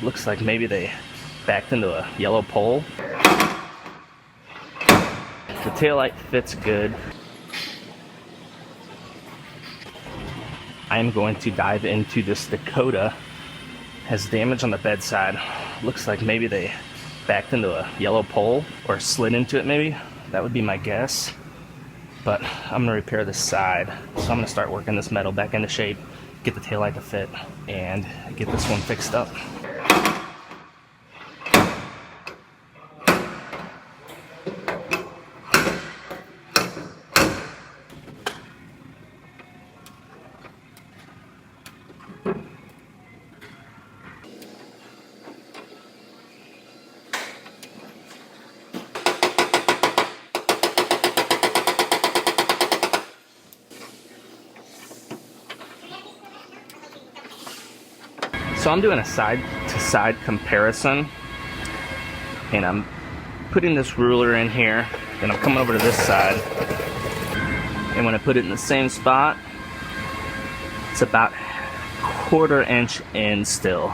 Looks like maybe they backed into a yellow pole. The taillight fits good. I am going to dive into this Dakota. Has damage on the bedside. Looks like maybe they backed into a yellow pole or slid into it maybe. That would be my guess. But I'm gonna repair this side. So I'm gonna start working this metal back into shape, get the taillight to fit, and get this one fixed up. So I'm doing a side-to-side comparison, and I'm putting this ruler in here, then I'm coming over to this side, and when I put it in the same spot, it's about 1/4 inch in still,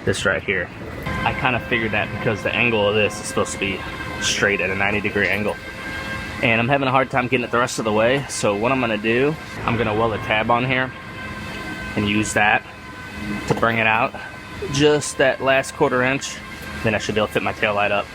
this right here. I kind of figured that because the angle of this is supposed to be straight at a 90-degree angle, and I'm having a hard time getting it the rest of the way. So what I'm going to do, I'm going to weld a tab on here and use that to bring it out just that last 1/4 inch, then I should be able to fit my tail light up.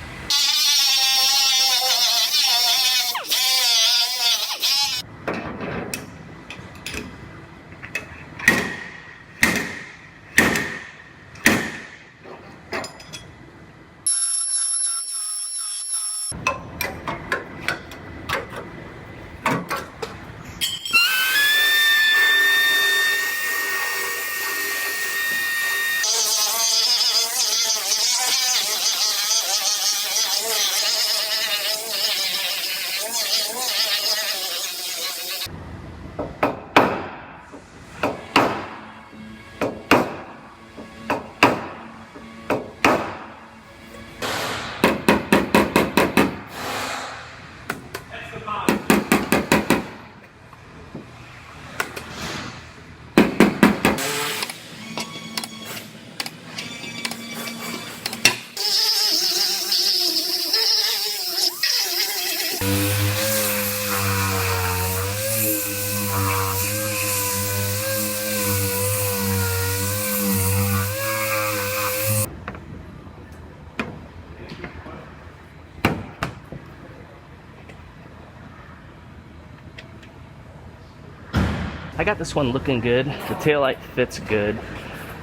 I got this one looking good. The taillight fits good.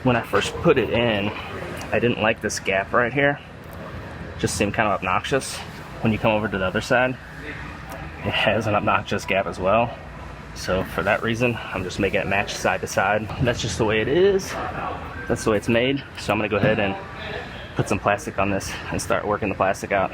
When I first put it in, I didn't like this gap right here. Just seemed kind of obnoxious. When you come over to the other side, it has an obnoxious gap as well. So for that reason, I'm just making it match side to side. That's just the way it is. That's the way it's made. So I'm gonna go ahead and put some plastic on this and start working the plastic out.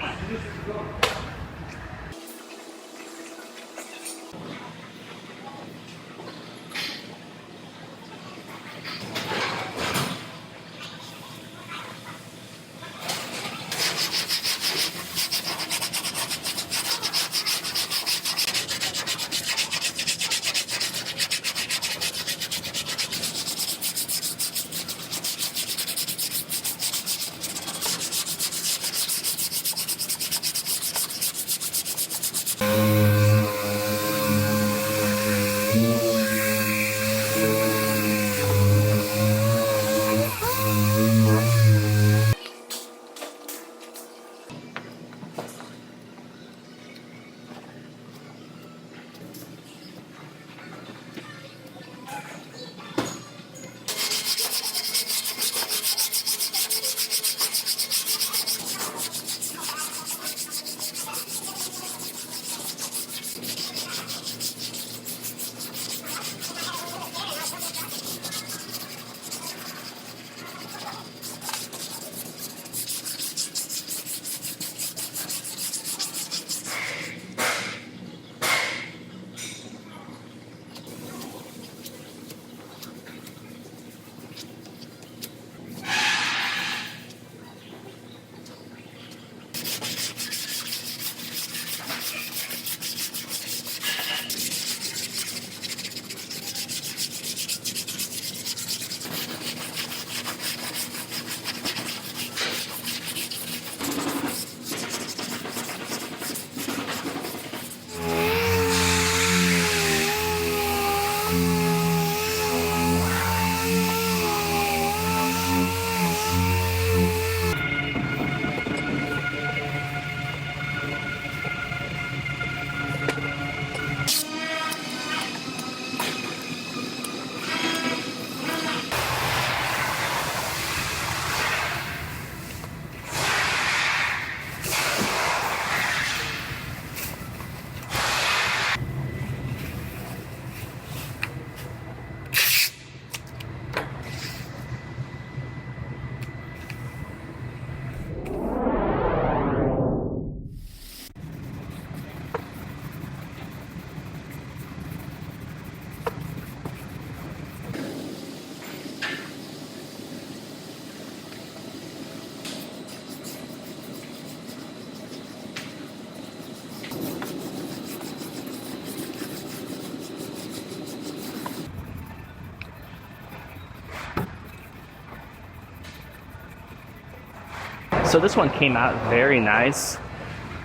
So this one came out very nice.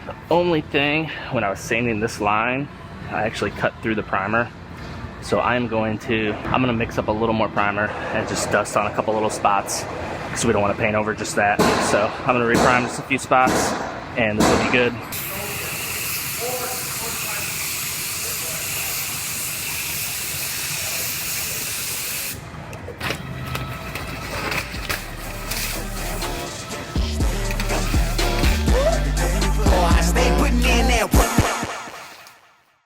The only thing, when I was sanding this line, I actually cut through the primer. So I'm gonna mix up a little more primer and just dust on a couple little spots because we don't want to paint over just that. So I'm gonna reprime just a few spots and this will be good.